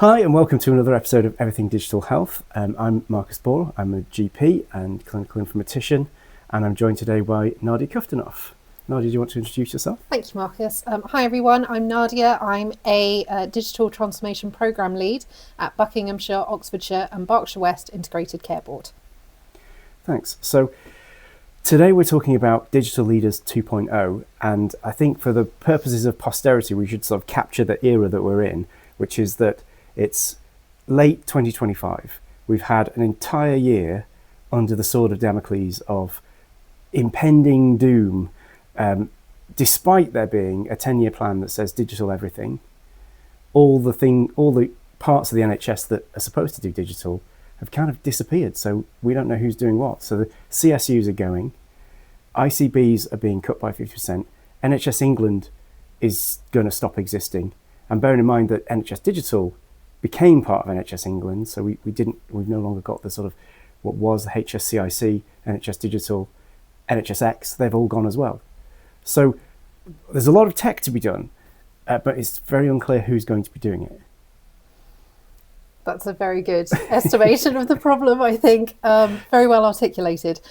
Hi and welcome to another episode of Everything Digital Health. I'm Marcus Ball, I'm a GP and clinical informatician, and I'm joined today by Nadia Kuftinoff. Nadia, do you want to introduce yourself? Thank you, Marcus. Hi everyone, I'm Nadia. I'm a digital transformation programme lead at Buckinghamshire, Oxfordshire and Berkshire West Integrated Care Board. Thanks. So today we're talking about Digital Leaders 2.0, and I think for the purposes of posterity we should sort of capture the era that we're in, which is that it's late 2025. We've had an entire year under the sword of Damocles of impending doom, despite there being a 10-year plan that says digital everything. All the parts of the NHS that are supposed to do digital have kind of disappeared, so we don't know who's doing what. So the CSUs are going, ICBs are being cut by 50%, NHS England is going to stop existing, and bearing in mind that NHS Digital became part of NHS England, so we've no longer got the sort of what was the HSCIC, NHS Digital, NHSX, they've all gone as well. So there's a lot of tech to be done, but it's very unclear who's going to be doing it. That's a very good estimation of the problem, I think. Very well articulated.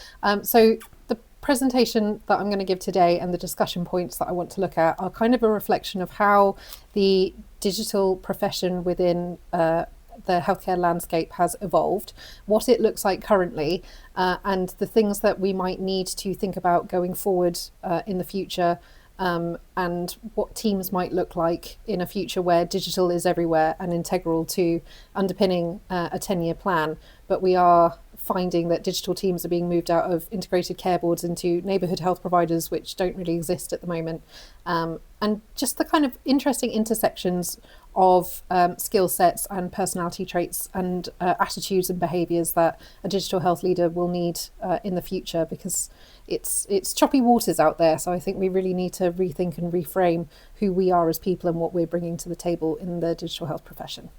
So the presentation that I'm going to give today and the discussion points that I want to look at are kind of a reflection of how the digital profession within the healthcare landscape has evolved, what it looks like currently, and the things that we might need to think about going forward in the future, and what teams might look like in a future where digital is everywhere and integral to underpinning a 10-year plan. But we are finding that digital teams are being moved out of integrated care boards into neighbourhood health providers, which don't really exist at the moment. And just the kind of interesting intersections of skill sets and personality traits and attitudes and behaviours that a digital health leader will need in the future, because it's choppy waters out there. So I think we really need to rethink and reframe who we are as people and what we're bringing to the table in the digital health profession.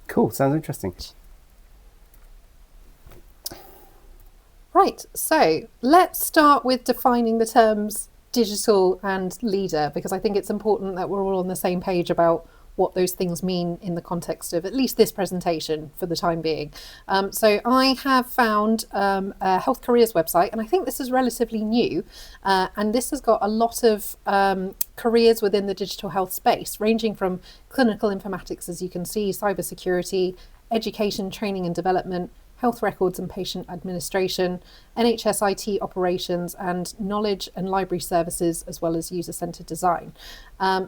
Cool, sounds interesting. Right, so let's start with defining the terms digital and leader, because I think it's important that we're all on the same page about what those things mean in the context of at least this presentation for the time being. So I have found a Health Careers website, and I think this is relatively new, and this has got a lot of careers within the digital health space, ranging from clinical informatics, as you can see, cybersecurity, education, training and development, health records and patient administration, NHS IT operations, and knowledge and library services, as well as user-centred design.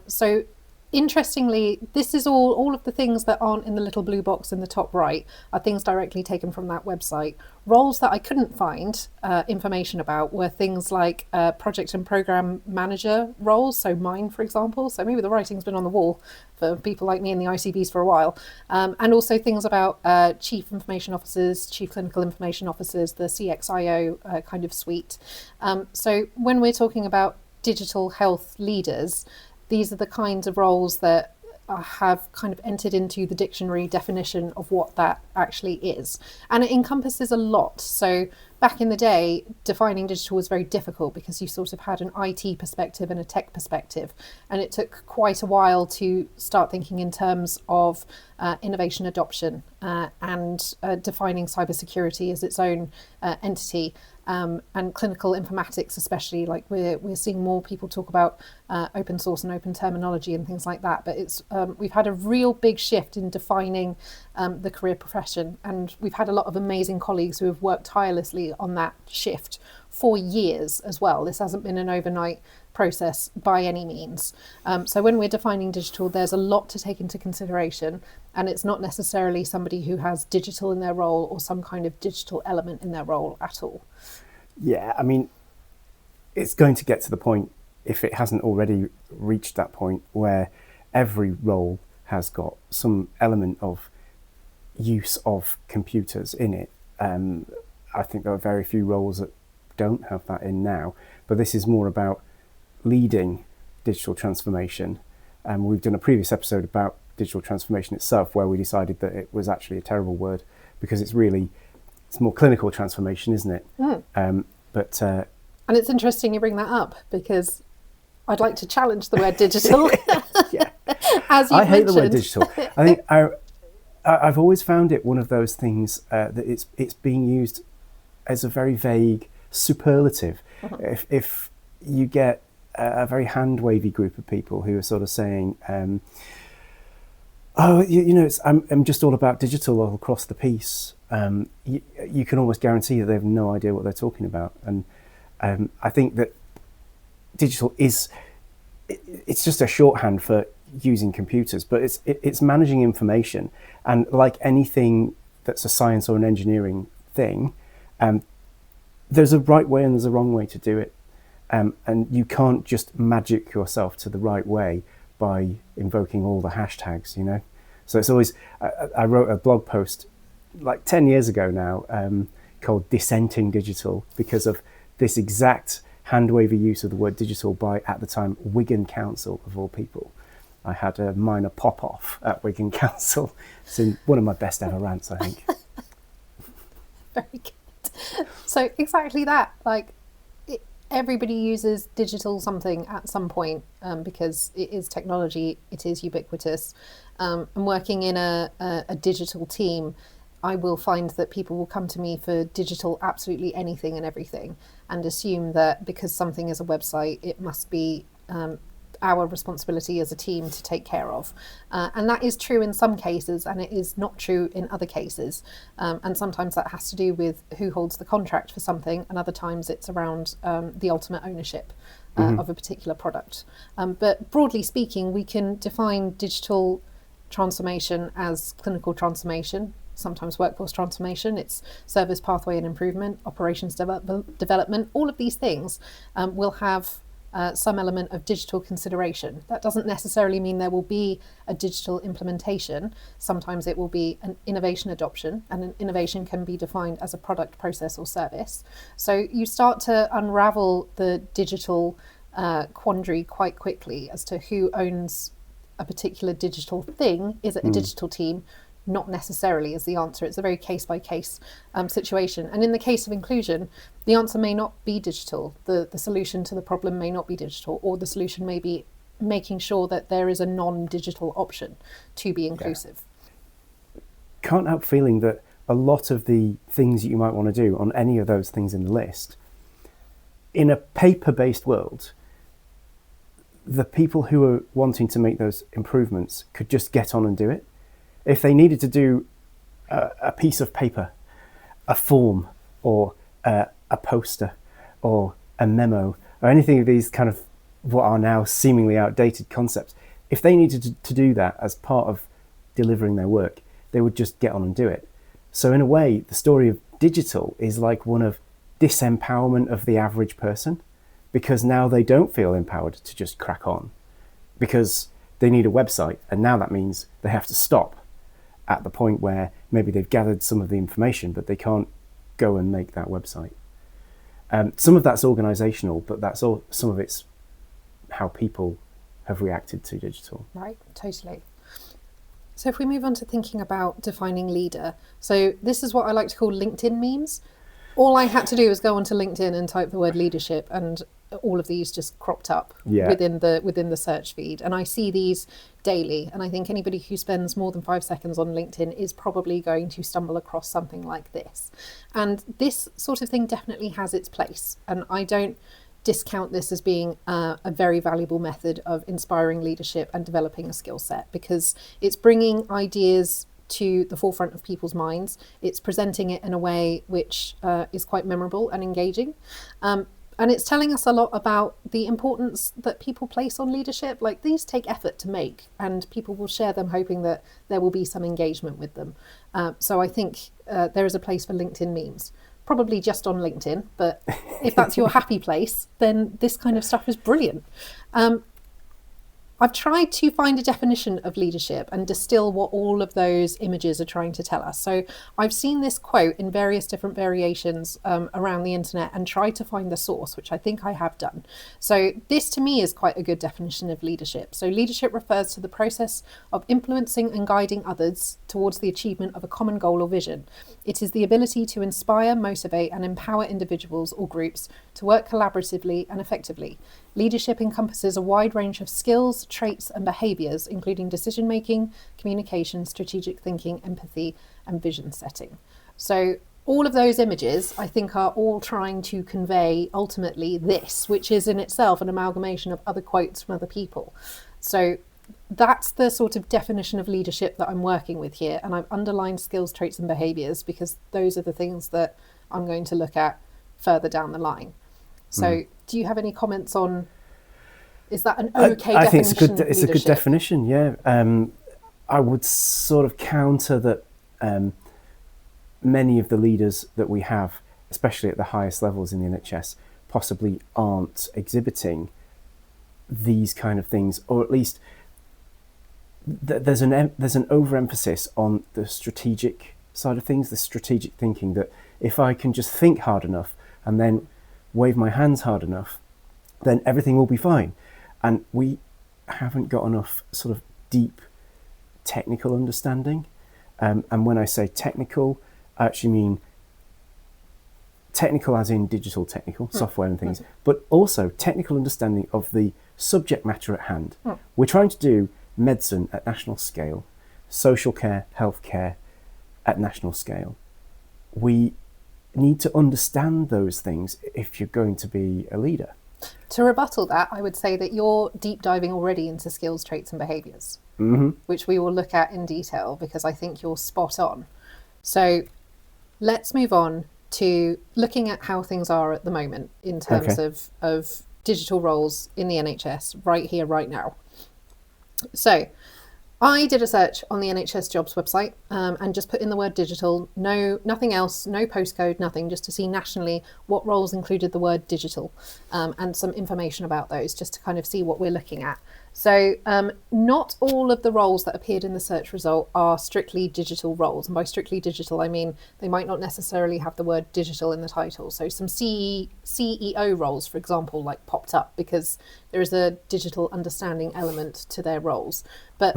So interestingly, this is all of the things that aren't in the little blue box in the top right are things directly taken from that website. Roles that I couldn't find information about were things like project and program manager roles, so mine, for example. So maybe the writing's been on the wall for people like me in the ICBs for a while. And also things about chief information officers, chief clinical information officers, the CXIO kind of suite. So when we're talking about digital health leaders, these are the kinds of roles that have kind of entered into the dictionary definition of what that actually is. And it encompasses a lot. So back in the day, defining digital was very difficult because you sort of had an IT perspective and a tech perspective. And it took quite a while to start thinking in terms of innovation adoption and defining cybersecurity as its own entity. And clinical informatics, especially, like we're seeing more people talk about open source and open terminology and things like that. But it's we've had a real big shift in defining the career profession, and we've had a lot of amazing colleagues who have worked tirelessly on that shift for years as well. This hasn't been an overnight process by any means. So when we're defining digital, there's a lot to take into consideration, and it's not necessarily somebody who has digital in their role or some kind of digital element in their role at all. Yeah, I mean, it's going to get to the point, if it hasn't already reached that point, where every role has got some element of use of computers in it. I think there are very few roles that don't have that in now, but this is more about leading digital transformation. We've done a previous episode about digital transformation itself, where we decided that it was actually a terrible word because it's more clinical transformation, isn't it? And it's interesting you bring that up, because I'd like to challenge the word digital. Yeah. As you I hate mentioned. the word digital. I think I've always found it one of those things that it's being used as a very vague superlative. If you get a very hand wavy group of people who are sort of saying, "Oh, I'm just all about digital all across the piece," you can almost guarantee that they have no idea what they're talking about. And I think that digital it's just a shorthand for using computers, but it's managing information. And like anything that's a science or an engineering thing, there's a right way and there's a wrong way to do it. And you can't just magic yourself to the right way by invoking all the hashtags, So it's always, I wrote a blog post like 10 years ago now called Dissenting Digital, because of this exact hand-wavy use of the word digital by, at the time, Wigan Council, of all people. I had a minor pop-off at Wigan Council. It's in one of my best ever rants, I think. Very good. So exactly that, everybody uses digital something at some point because it is technology, it is ubiquitous. And working in a digital team, I will find that people will come to me for digital absolutely anything and everything, and assume that because something is a website, it must be our responsibility as a team to take care of. And that is true in some cases, and it is not true in other cases. And sometimes that has to do with who holds the contract for something, and other times it's around the ultimate ownership of a particular product. But broadly speaking, we can define digital transformation as clinical transformation, sometimes workforce transformation, it's service pathway and improvement, operations development. All of these things will have some element of digital consideration. That doesn't necessarily mean there will be a digital implementation. Sometimes it will be an innovation adoption, and an innovation can be defined as a product, process, or service. So you start to unravel the digital quandary quite quickly as to who owns a particular digital thing. Is it a digital team? Not necessarily is the answer. It's a very case-by-case situation. And in the case of inclusion, the answer may not be digital. The solution to the problem may not be digital, or the solution may be making sure that there is a non-digital option to be inclusive. Yeah. Can't help feeling that a lot of the things that you might want to do on any of those things in the list, in a paper-based world, the people who are wanting to make those improvements could just get on and do it. If they needed to do a piece of paper, a form, or a poster, or a memo, or anything of these kind of what are now seemingly outdated concepts, if they needed to do that as part of delivering their work, they would just get on and do it. So in a way, the story of digital is like one of disempowerment of the average person, because now they don't feel empowered to just crack on, because they need a website, and now that means they have to stop at the point where maybe they've gathered some of the information, but they can't go and make that website. Some of that's organizational, but that's all. Some of it's how people have reacted to digital. Right, totally. So if we move on to thinking about defining leader, so this is what I like to call LinkedIn memes. All I had to do was go onto LinkedIn and type the word leadership, and all of these just cropped up within the search feed. And I see these daily, and I think anybody who spends more than 5 seconds on LinkedIn is probably going to stumble across something like this. And this sort of thing definitely has its place, and I don't discount this as being a very valuable method of inspiring leadership and developing a skill set, because it's bringing ideas to the forefront of people's minds. It's presenting it in a way which is quite memorable and engaging. And it's telling us a lot about the importance that people place on leadership. Like, these take effort to make, and people will share them hoping that there will be some engagement with them. So I think there is a place for LinkedIn memes. Probably just on LinkedIn, but if that's your happy place, then this kind of stuff is brilliant. I've tried to find a definition of leadership and distill what all of those images are trying to tell us. So I've seen this quote in various different variations around the internet and tried to find the source, which I think I have done. So this to me is quite a good definition of leadership. So leadership refers to the process of influencing and guiding others towards the achievement of a common goal or vision. It is the ability to inspire, motivate, and empower individuals or groups to work collaboratively and effectively. Leadership encompasses a wide range of skills, traits and behaviours, including decision making, communication, strategic thinking, empathy, and vision setting. So all of those images, I think, are all trying to convey ultimately this, which is in itself an amalgamation of other quotes from other people. So that's the sort of definition of leadership that I'm working with here. And I've underlined skills, traits, and behaviours because those are the things that I'm going to look at further down the line. So do you have any comments on, is that an okay I think definition? it's a good definition, yeah. I would sort of counter that many of the leaders that we have, especially at the highest levels in the NHS, possibly aren't exhibiting these kind of things, or at least there's an overemphasis on the strategic side of things, the strategic thinking, that if I can just think hard enough and then wave my hands hard enough, then everything will be fine. And we haven't got enough sort of deep technical understanding. And when I say technical, I actually mean technical as in digital technical, software and things, but also technical understanding of the subject matter at hand. We're trying to do medicine at national scale, social care, healthcare at national scale. We need to understand those things if you're going to be a leader. To rebuttal that, I would say that you're deep diving already into skills, traits, and behaviours, which we will look at in detail because I think you're spot on. So let's move on to looking at how things are at the moment in terms of digital roles in the NHS right here, right now. So I did a search on the NHS jobs website and just put in the word digital, nothing else, no postcode, nothing, just to see nationally what roles included the word digital and some information about those, just to kind of see what we're looking at. So not all of the roles that appeared in the search result are strictly digital roles. And by strictly digital, I mean they might not necessarily have the word digital in the title. So some CEO roles, for example, like popped up because there is a digital understanding element to their roles. But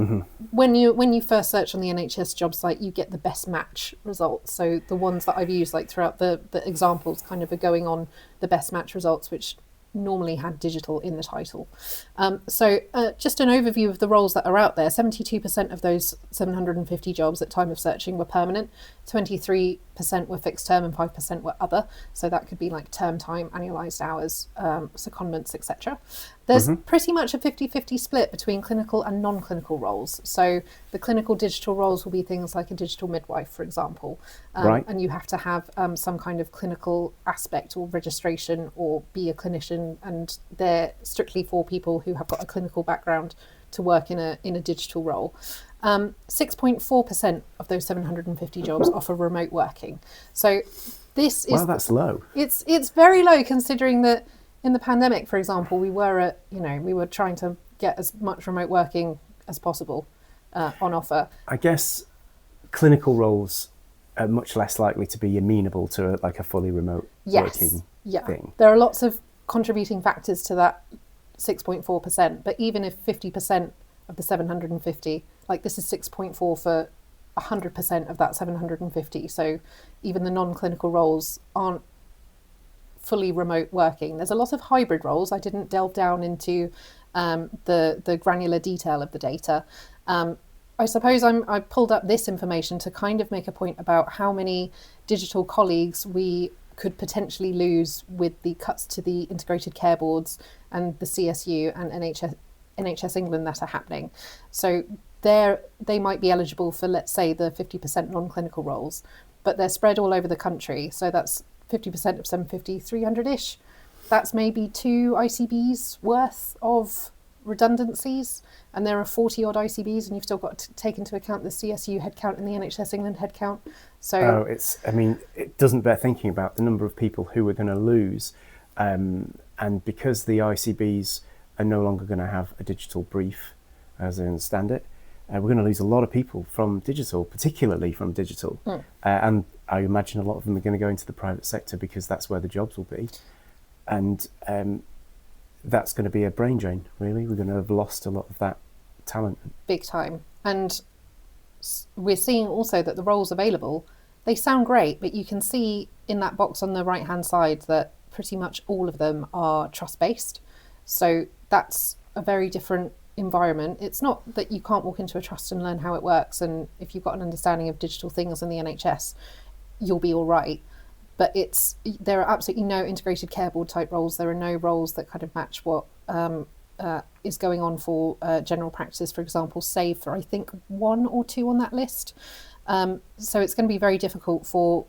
when you first search on the NHS job site, you get the best match results. So the ones that I've used like throughout the examples kind of are going on the best match results, which normally had digital in the title. So just an overview of the roles that are out there. 72% of those 750 jobs at time of searching were permanent, 23% were fixed term and 5% were other. So that could be like term time, annualised hours, secondments, etc. There's pretty much a 50-50 split between clinical and non-clinical roles. So the clinical digital roles will be things like a digital midwife, for example, and you have to have some kind of clinical aspect or registration or be a clinician, and they're strictly for people who have got a clinical background to work in a digital role. 6.4% of those 750 jobs offer remote working. So this is... Wow, that's low. It's very low considering that in the pandemic, for example, we were trying to get as much remote working as possible on offer. I guess clinical roles are much less likely to be amenable to like a fully remote working thing. There are lots of contributing factors to that 6.4%, but even if 50% of the 750, like this is 6.4 for 100% of that 750, so even the non-clinical roles aren't fully remote working. There's a lot of hybrid roles. I didn't delve down into the granular detail of the data. I suppose I pulled up this information to kind of make a point about how many digital colleagues we could potentially lose with the cuts to the integrated care boards and the CSU and NHS England that are happening. So they might be eligible for, let's say, the 50% non-clinical roles, but they're spread all over the country. So that's 50% of 750, 300-ish. That's maybe 2 ICBs worth of redundancies, and there are 40 odd ICBs, and you've still got to take into account the CSU headcount and the NHS England headcount. So it doesn't bear thinking about the number of people who we're going to lose, and because the ICBs are no longer going to have a digital brief, as I understand it, we're going to lose a lot of people from digital, particularly from digital, and I imagine a lot of them are going to go into the private sector because that's where the jobs will be, and that's going to be a brain drain, really. We're going to have lost a lot of that talent. Big time. And we're seeing also that the roles available, they sound great, but you can see in that box on the right-hand side that pretty much all of them are trust-based. So that's a very different environment. It's not that you can't walk into a trust and learn how it works, and if you've got an understanding of digital things in the NHS, you'll be all right. But there are absolutely no integrated care board type roles. There are no roles that kind of match what is going on for general practice, for example, save for I think 1 or 2 on that list. So it's going to be very difficult for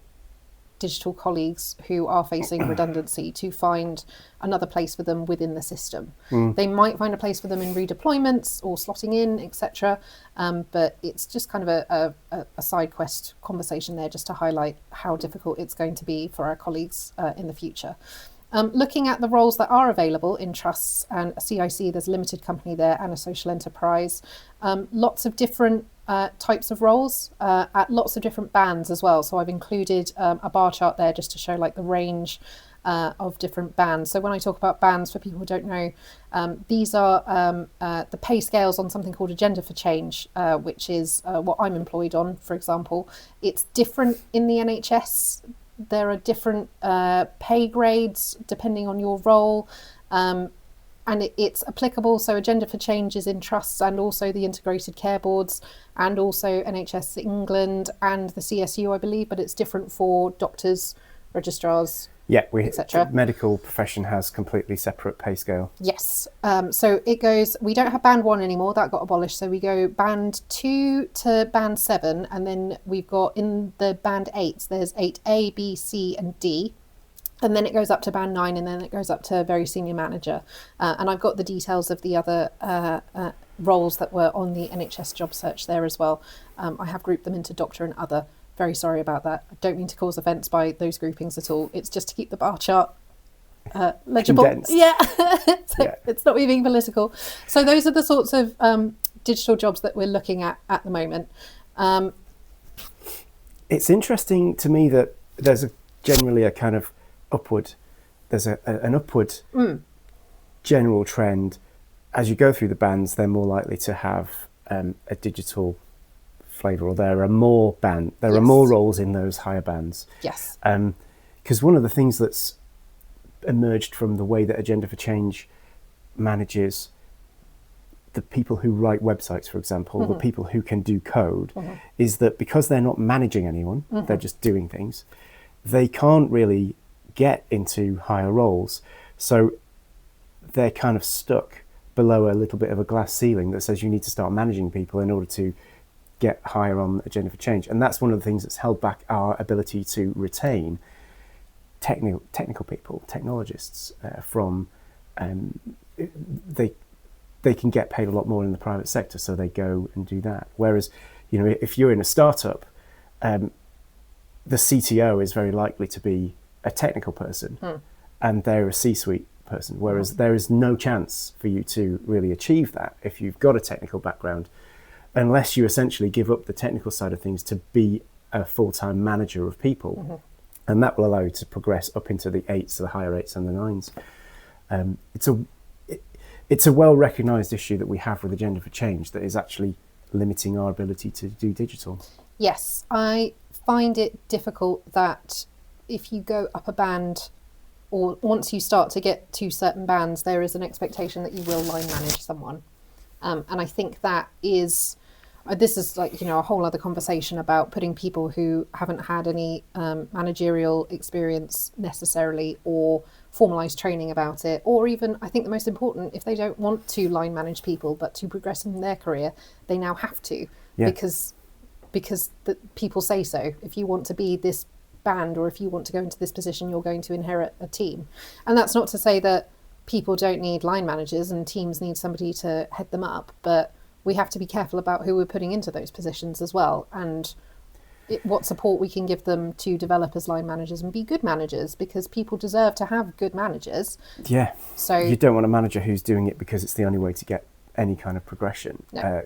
digital colleagues who are facing redundancy to find another place for them within the system. They might find a place for them in redeployments or slotting in, etc. But it's just kind of a side quest conversation there, just to highlight how difficult it's going to be for our colleagues in the future. Looking at the roles that are available in trusts and CIC, there's a limited company there and a social enterprise. Lots of different types of roles at lots of different bands as well. So I've included a bar chart there just to show like the range of different bands. So when I talk about bands, for people who don't know, these are the pay scales on something called Agenda for Change, which is what I'm employed on, for example. It's different in the NHS. There are different pay grades depending on your role, and it's applicable. So Agenda for Change is in trusts and also the integrated care boards and also NHS England and the CSU, I believe, but it's different for doctors, registrars, etc. Medical profession has completely separate pay scale. Yes. So it goes, we don't have band 1 anymore, that got abolished. So we go band 2 to band 7, and then we've got in the band 8s, there's 8A, B, C, and D. And then it goes up to band 9, and then it goes up to very senior manager. And I've got the details of the other roles that were on the NHS job search there as well. I have grouped them into doctor and other. Very sorry about that. I don't mean to cause offence by those groupings at all. It's just to keep the bar chart legible. Condensed. Yeah. It's not me being political. So those are the sorts of digital jobs that we're looking at the moment. It's interesting to me that there's generally a kind of upward, there's an upward general trend. As you go through the bands, they're more likely to have a digital flavour, or there are more roles in those higher bands. Yes. Because one of the things that's emerged from the way that Agenda for Change manages the people who write websites, for example, the people who can do code, is that because they're not managing anyone, they're just doing things, they can't really get into higher roles. So they're kind of stuck below a little bit of a glass ceiling that says you need to start managing people in order to get higher on Agenda for Change. And that's one of the things that's held back our ability to retain technical people, technologists from they can get paid a lot more in the private sector, so they go and do that. Whereas, if you're in a startup, the CTO is very likely to be a technical person and they're a C-suite person, whereas there is no chance for you to really achieve that if you've got a technical background, unless you essentially give up the technical side of things to be a full-time manager of people. And that will allow you to progress up into the 8s, the higher 8s and the 9s. It's a well-recognised issue that we have with Agenda for Change that is actually limiting our ability to do digital. Yes, I find it difficult that if you go up a band, or once you start to get to certain bands, there is an expectation that you will line manage someone. And I think that is, this is like, a whole other conversation about putting people who haven't had any managerial experience necessarily, or formalised training about it, or even, I think the most important, if they don't want to line manage people but to progress in their career, they now have to, because the people say so. If you want to be this band, or if you want to go into this position, you're going to inherit a team. And that's not to say that people don't need line managers and teams need somebody to head them up, but we have to be careful about who we're putting into those positions as well, and what support we can give them to develop as line managers and be good managers, because people deserve to have good managers. Yeah. So you don't want a manager who's doing it because it's the only way to get any kind of progression. No.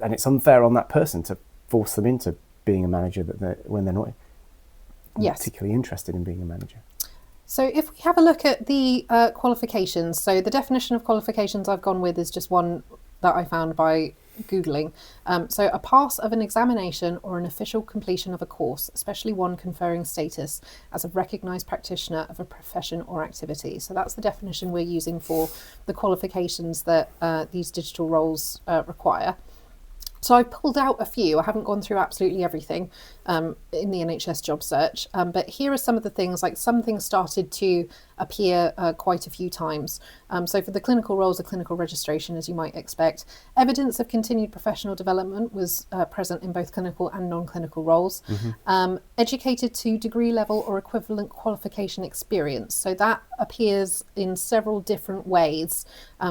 And it's unfair on that person to force them into being a manager when they're not particularly interested in being a manager. So if we have a look at the qualifications, so the definition of qualifications I've gone with is just one that I found by Googling. So a pass of an examination or an official completion of a course, especially one conferring status as a recognised practitioner of a profession or activity. So that's the definition we're using for the qualifications that these digital roles require. So I've pulled out a few. I haven't gone through absolutely everything in the NHS job search, but here are some of the things, like some things started to appear quite a few times. So for the clinical roles, a clinical registration, as you might expect. Evidence of continued professional development was present in both clinical and non-clinical roles. Educated to degree level or equivalent qualification experience. So that appears in several different ways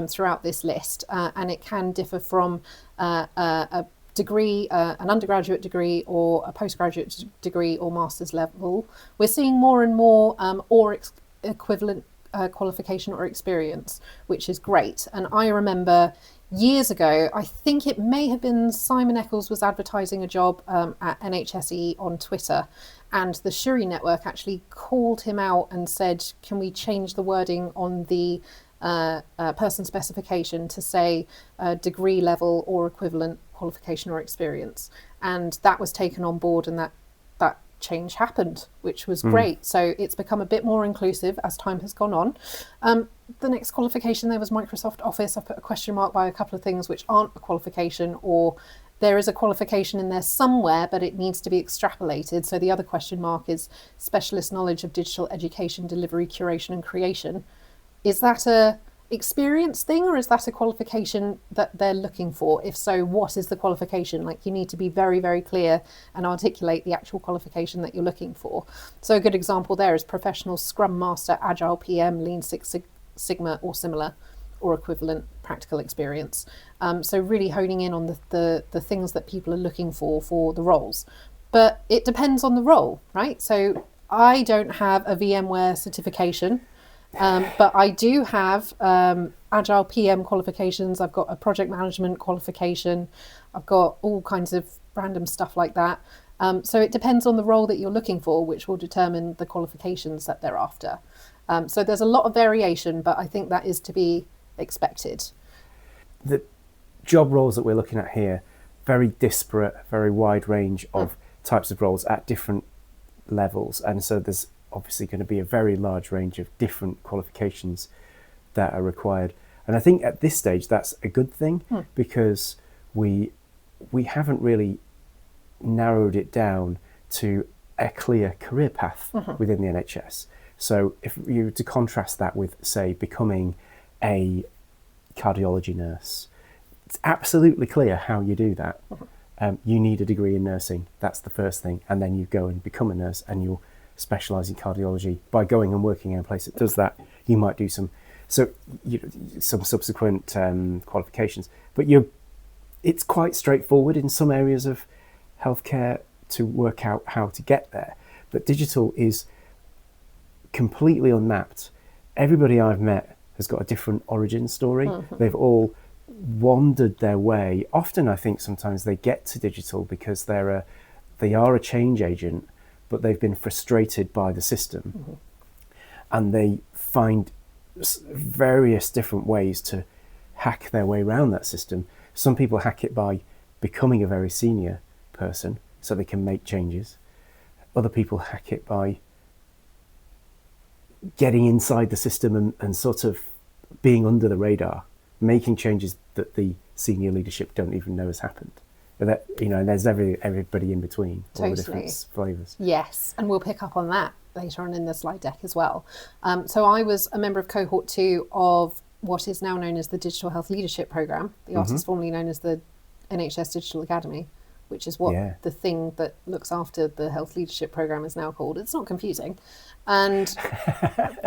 throughout this list, and it can differ from a degree, an undergraduate degree or a postgraduate degree or master's level. We're seeing more and more or equivalent qualification or experience, which is great. And I remember years ago, I think it may have been Simon Eccles was advertising a job at NHSE on Twitter, and the Shuri network actually called him out and said, can we change the wording on the person specification to say degree level or equivalent qualification or experience? And that was taken on board, and that change happened, which was great. So it's become a bit more inclusive as time has gone on. The next qualification there was Microsoft Office. I've put a question mark by a couple of things which aren't a qualification, or there is a qualification in there somewhere, but it needs to be extrapolated. So the other question mark is specialist knowledge of digital education, delivery, curation and creation. Is that a experience thing, or is that a qualification that they're looking for? If so, what is the qualification? Like, you need to be very, very clear and articulate the actual qualification that you're looking for. So a good example there is professional Scrum Master, Agile PM, Lean Six Sigma or similar or equivalent practical experience. So really honing in on the things that people are looking for the roles. But it depends on the role, right? So I don't have a VMware certification. But I do have Agile PM qualifications. I've got a project management qualification. I've got all kinds of random stuff like that. So it depends on the role that you're looking for, which will determine the qualifications that they're after. So there's a lot of variation, but I think that is to be expected. The job roles that we're looking at here, very disparate, very wide range of types of roles at different levels. And so there's obviously going to be a very large range of different qualifications that are required. And I think at this stage that's a good thing, because we haven't really narrowed it down to a clear career path within the NHS. So if you were to contrast that with, say, becoming a cardiology nurse, it's absolutely clear how you do that. You need a degree in nursing, that's the first thing, and then you go and become a nurse and you'll specialise in cardiology by going and working in a place that does that. You might do some subsequent qualifications, but it's quite straightforward in some areas of healthcare to work out how to get there. But digital is completely unmapped. Everybody I've met has got a different origin story. They've all wandered their way. Often I think sometimes they get to digital because they are a change agent, but they've been frustrated by the system, and they find various different ways to hack their way around that system. Some people hack it by becoming a very senior person so they can make changes. Other people hack it by getting inside the system and sort of being under the radar, making changes that the senior leadership don't even know has happened. But that, and there's everybody in between, all the different flavours. Yes, and we'll pick up on that later on in the slide deck as well. So I was a member of cohort 2 of what is now known as the Digital Health Leadership Programme. The artist formerly known as the NHS Digital Academy, which is what the thing that looks after the Health Leadership Programme is now called. It's not confusing. And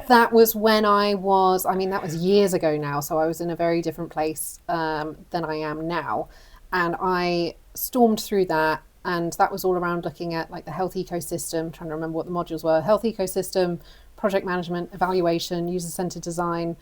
that was when that was years ago now, so I was in a very different place than I am now. And I stormed through that, and that was all around looking at like the health ecosystem, trying to remember what the modules were: health ecosystem, project management, evaluation, user-centered design,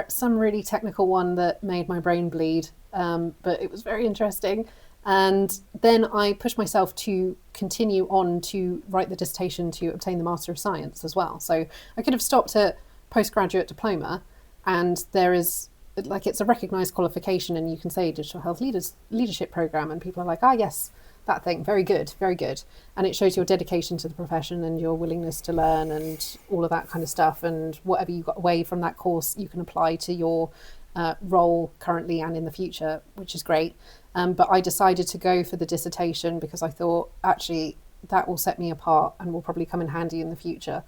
some really technical one that made my brain bleed, but it was very interesting. And then I pushed myself to continue on to write the dissertation to obtain the Master of Science as well. So I could have stopped at postgraduate diploma, and there is like it's a recognized qualification, and you can say digital health leadership program, and people are like, ah, yes, that thing, very good, very good. And it shows your dedication to the profession and your willingness to learn and all of that kind of stuff. And whatever you got away from that course, you can apply to your role currently and in the future, which is great. But I decided to go for the dissertation because I thought, actually, that will set me apart and will probably come in handy in the future.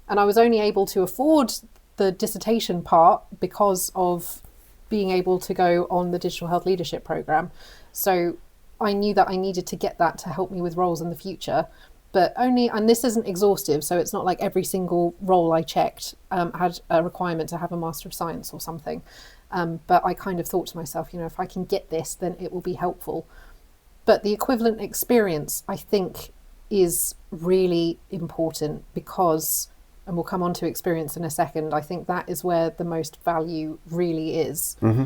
And I was only able to afford the dissertation part because of being able to go on the digital health leadership program. So I knew that I needed to get that to help me with roles in the future, but only, and this isn't exhaustive, so it's not like every single role I checked had a requirement to have a Master of Science or something. But I kind of thought to myself, if I can get this, then it will be helpful. But the equivalent experience, I think, is really important because, and we'll come on to experience in a second, I think that is where the most value really is. Mm-hmm.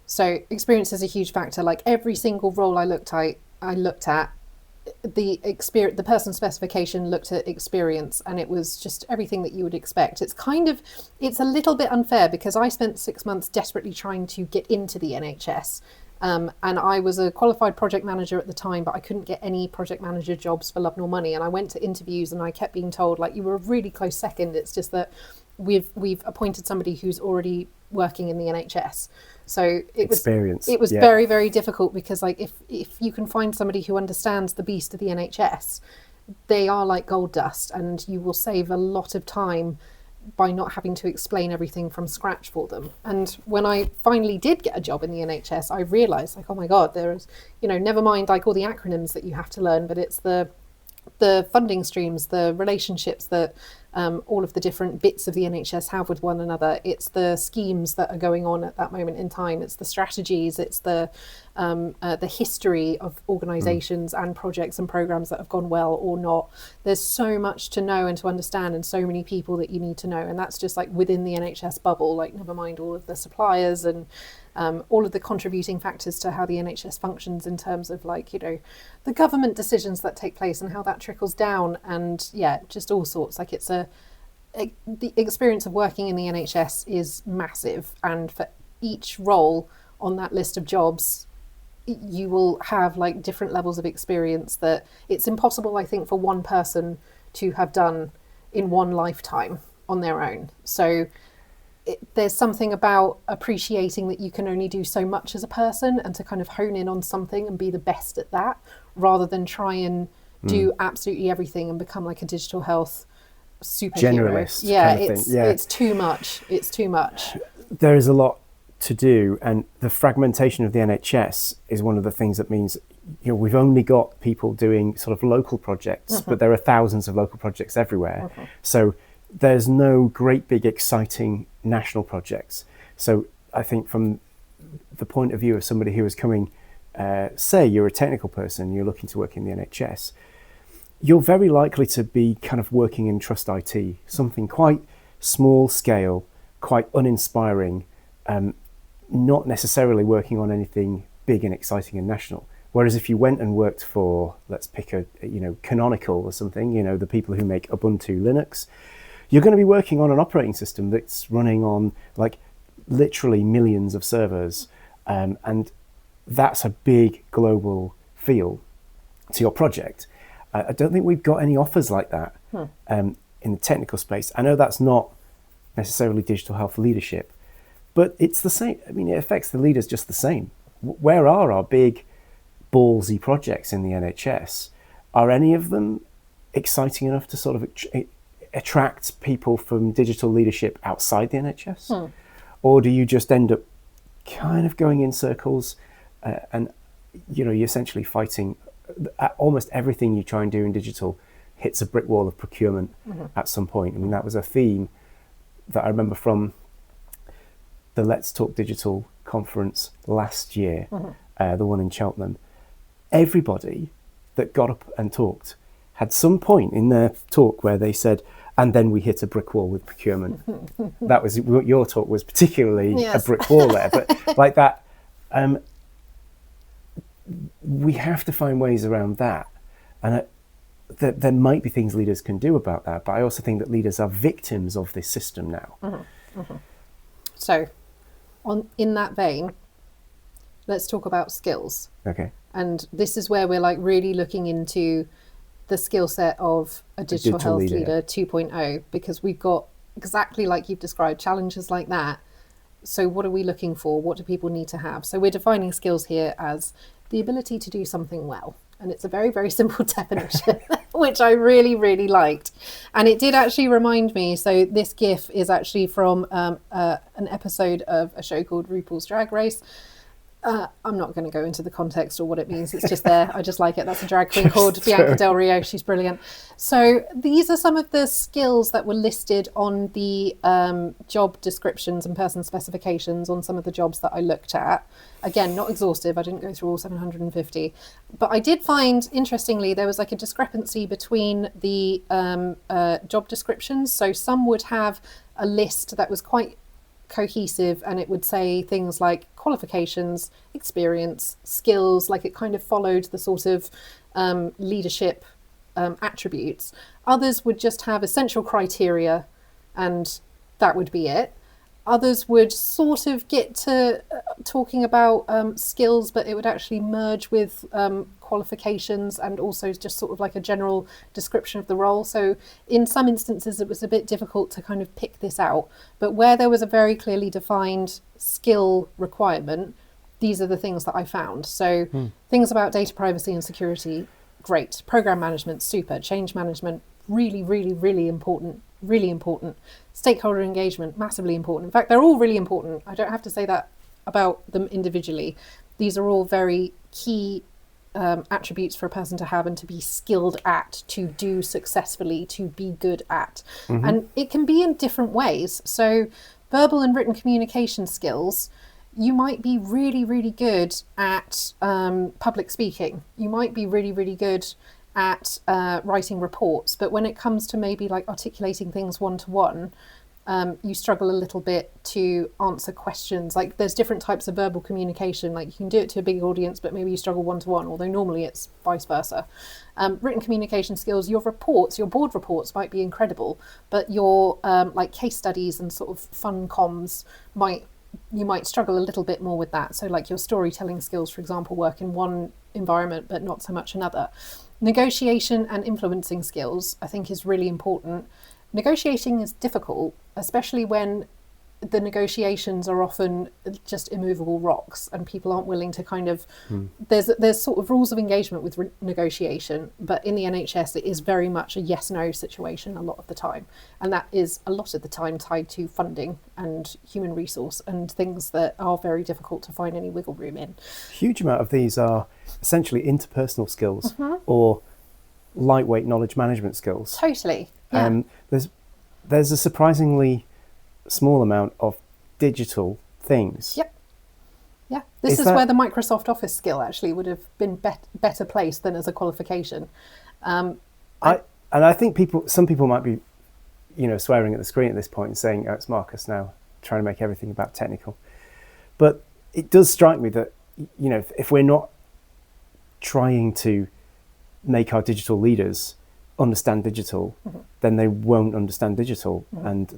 So experience is a huge factor. Like every single role I looked at, the person specification looked at experience, and it was just everything that you would expect. It's a little bit unfair because I spent 6 months desperately trying to get into the NHS. And I was a qualified project manager at the time, but I couldn't get any project manager jobs for love nor money. And I went to interviews and I kept being told, like, you were a really close second. It's just that we've appointed somebody who's already working in the NHS. So it was very, very difficult because, like, if you can find somebody who understands the beast of the NHS, they are like gold dust, and you will save a lot of time by not having to explain everything from scratch for them. And when I finally did get a job in the NHS, I realised, like, oh my God, there's, never mind like all the acronyms that you have to learn, but it's the funding streams, the relationships that all of the different bits of the NHS have with one another. It's the schemes that are going on at that moment in time. It's the strategies. It's the history of organisations and projects and programmes that have gone well or not. There's so much to know and to understand, and so many people that you need to know. And that's just like within the NHS bubble, like never mind all of the suppliers and all of the contributing factors to how the NHS functions in terms of, like, the government decisions that take place and how that trickles down, and just all sorts. Like the experience of working in the NHS is massive, and for each role on that list of jobs, you will have like different levels of experience that it's impossible, I think, for one person to have done in one lifetime on their own. So there's something about appreciating that you can only do so much as a person, and to kind of hone in on something and be the best at that, rather than try and do absolutely everything and become like a digital health superhero. Generalist. Yeah, kind of it's thing. Yeah. It's too much. It's too much. There is a lot to do, and the fragmentation of the NHS is one of the things that means we've only got people doing sort of local projects, but there are thousands of local projects everywhere. So there's no great big exciting national projects. So I think from the point of view of somebody who is coming, say you're a technical person, you're looking to work in the NHS, you're very likely to be kind of working in Trust IT, something quite small scale, quite uninspiring, not necessarily working on anything big and exciting and national. Whereas if you went and worked for, let's pick a, Canonical or something, the people who make Ubuntu Linux, you're going to be working on an operating system that's running on like literally millions of servers. And that's a big global feel to your project. I don't think we've got any offers like that in the technical space. I know that's not necessarily digital health leadership, but it's the same. I mean, it affects the leaders just the same. Where are our big ballsy projects in the NHS? Are any of them exciting enough to sort of attract people from digital leadership outside the NHS? Or do you just end up kind of going in circles and you're essentially fighting almost everything you try and do in digital hits a brick wall of procurement at some point. I mean, that was a theme that I remember from the Let's Talk Digital conference last year, the one in Cheltenham. Everybody that got up and talked had some point in their talk where they said, and then we hit a brick wall with procurement. That was your talk was particularly a brick wall there, but like that, we have to find ways around that. And there might be things leaders can do about that, but I also think that leaders are victims of this system now. So, in that vein, let's talk about skills. Okay. And this is where we're like really looking into the skill set of a digital health leader 2.0, because we've got, exactly like you've described, challenges like that. So what are we looking for? What do people need to have? So we're defining skills here as the ability to do something well. And it's a very, very simple definition, which I really, really liked. And it did actually remind me. So this GIF is actually from an episode of a show called RuPaul's Drag Race. I'm not going to go into the context or what it means. It's just there. I just like it. That's a drag queen called Bianca Del Rio. She's brilliant. So these are some of the skills that were listed on the job descriptions and person specifications on some of the jobs that I looked at. Again, not exhaustive. I didn't go through all 750. But I did find, interestingly, there was like a discrepancy between the job descriptions. So some would have a list that was quite cohesive, and it would say things like qualifications, experience, skills, like it kind of followed the sort of leadership attributes. Others would just have essential criteria and that would be it. Others would sort of get to talking about skills, but it would actually merge with qualifications and also just sort of like a general description of the role. So in some instances, it was a bit difficult to kind of pick this out. But where there was a very clearly defined skill requirement, these are the things that I found. So things about data privacy and security, great. Program management, super. Change management, really, really, really important. Really important. Stakeholder engagement, massively important. In fact, they're all really important. I don't have to say that about them individually. These are all very key attributes for a person to have and to be skilled at, to do successfully, to be good at. And it can be in different ways. So verbal and written communication skills, you might be really, really good at public speaking. You might be really, really good at writing reports, but when it comes to maybe like articulating things one-to-one, you struggle a little bit to answer questions. Like there's different types of verbal communication, like you can do it to a big audience, but maybe you struggle one-to-one, although normally it's vice versa. Written communication skills, your reports, your board reports might be incredible, but your like case studies and sort of fun comms you might struggle a little bit more with that. So like your storytelling skills, for example, work in one environment, but not so much another. Negotiation and influencing skills, I think, is really important. Negotiating is difficult, especially when the negotiations are often just immovable rocks and people aren't willing to kind of, there's sort of rules of engagement with negotiation, but in the NHS it is very much a yes-no situation a lot of the time. And that is a lot of the time tied to funding and human resource and things that are very difficult to find any wiggle room in. Huge amount of these are essentially interpersonal skills or lightweight knowledge management skills. Totally. Yeah. There's a surprisingly small amount of digital things. Yep. Yeah. This is where the Microsoft Office skill actually would have been better placed than as a qualification. I think some people might be, swearing at the screen at this point and saying, "Oh, it's Marcus now trying to make everything about technical." But it does strike me that, if we're not trying to make our digital leaders understand digital, then they won't understand digital, and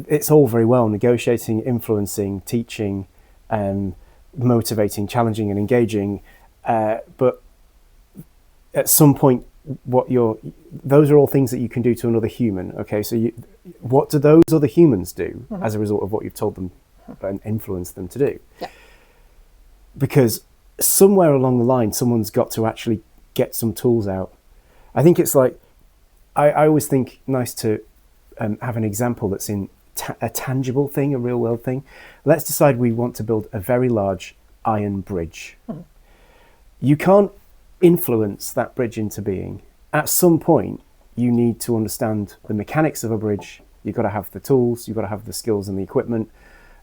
it's all very well negotiating, influencing, teaching, motivating, challenging and engaging, but at some point those are all things that you can do to another human. Okay, so what do those other humans do as a result of what you've told them and influenced them to do? Yeah. Because somewhere along the line someone's got to actually get some tools out. I think it's like, I always think nice to have an example that's in a tangible thing, a real world thing. Let's decide we want to build a very large iron bridge. You can't influence that bridge into being. At some point, you need to understand the mechanics of a bridge. You've got to have the tools, you've got to have the skills and the equipment,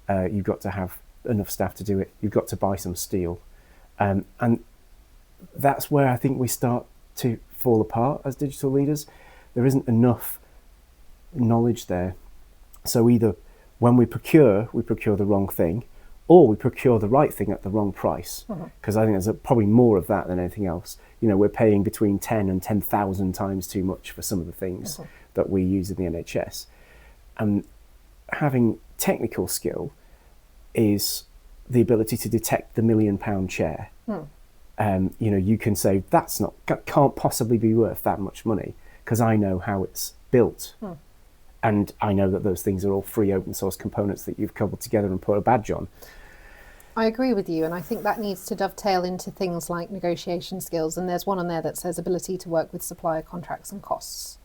you've got to have enough staff to do it, you've got to buy some steel. And that's where I think we start to fall apart as digital leaders. There isn't enough knowledge there. So either when we procure the wrong thing, or we procure the right thing at the wrong price. Because I think there's probably more of that than anything else. We're paying between 10 and 10,000 times too much for some of the things that we use in the NHS. And having technical skill is the ability to detect the £1 million chair. You can say can't possibly be worth that much money because I know how it's built. And I know that those things are all free open source components that you've cobbled together and put a badge on. I agree with you, and I think that needs to dovetail into things like negotiation skills. And there's one on there that says ability to work with supplier contracts and costs.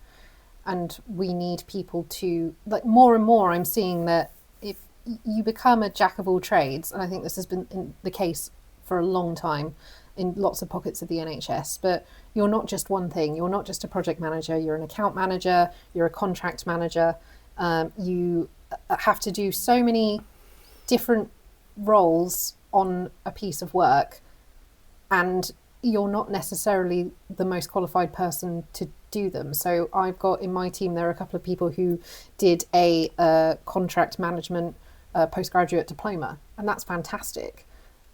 And we need people to, like, more and more I'm seeing that if you become a jack of all trades, and I think this has been the case for a long time in lots of pockets of the NHS, but you're not just one thing. You're not just a project manager, you're an account manager, you're a contract manager. You have to do so many different roles on a piece of work, and you're not necessarily the most qualified person to do them. So I've got in my team, there are a couple of people who did a contract management postgraduate diploma, and that's fantastic.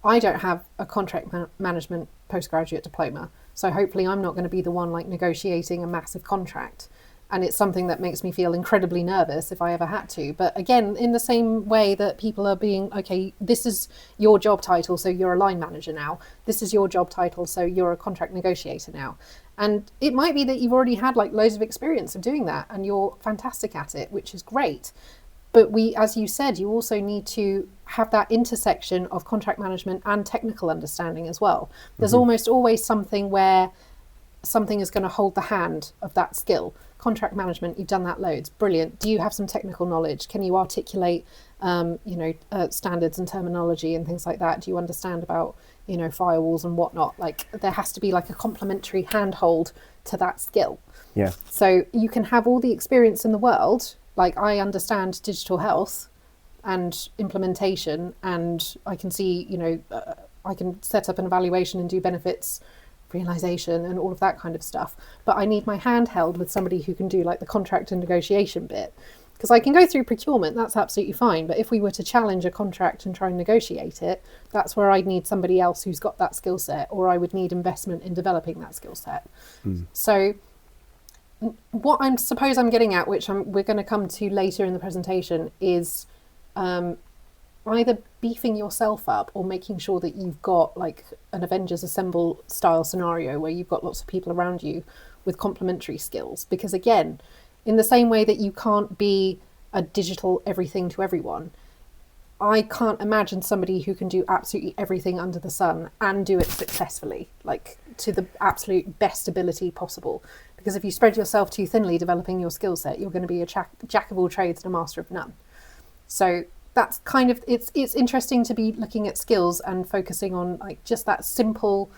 I don't have a contract management postgraduate diploma, so hopefully I'm not going to be the one like negotiating a massive contract. And it's something that makes me feel incredibly nervous if I ever had to. But again, in the same way that people are being, okay, this is your job title, so you're a line manager now. This is your job title, so you're a contract negotiator now. And it might be that you've already had like loads of experience of doing that and you're fantastic at it, which is great. But as you said, you also need to have that intersection of contract management and technical understanding as well. There's almost always something where something is going to hold the hand of that skill. Contract management, you've done that loads, brilliant. Do you have some technical knowledge? Can you articulate, standards and terminology and things like that? Do you understand about, firewalls and whatnot? Like, there has to be like a complementary handhold to that skill. Yeah. So you can have all the experience in the world. Like, I understand digital health and implementation, and I can see, I can set up an evaluation and do benefits realization and all of that kind of stuff. But I need my hand held with somebody who can do like the contract and negotiation bit. Because I can go through procurement, that's absolutely fine. But if we were to challenge a contract and try and negotiate it, that's where I'd need somebody else who's got that skill set, or I would need investment in developing that skill set. So what I'm getting at, which we're going to come to later in the presentation, is either beefing yourself up or making sure that you've got like an Avengers Assemble style scenario where you've got lots of people around you with complementary skills. Because again, in the same way that you can't be a digital everything to everyone, I can't imagine somebody who can do absolutely everything under the sun and do it successfully, like to the absolute best ability possible. Because if you spread yourself too thinly developing your skill set, you're going to be a jack of all trades and a master of none. So that's kind of, it's interesting to be looking at skills and focusing on like just that simple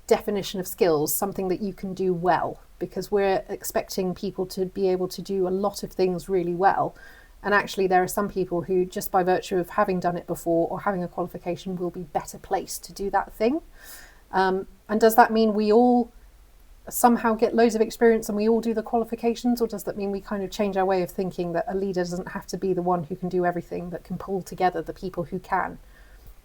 definition of skills, something that you can do well, because we're expecting people to be able to do a lot of things really well. And actually there are some people who, just by virtue of having done it before or having a qualification, will be better placed to do that thing. And does that mean we all somehow get loads of experience and we all do the qualifications, or does that mean we kind of change our way of thinking that a leader doesn't have to be the one who can do everything, but can pull together the people who can,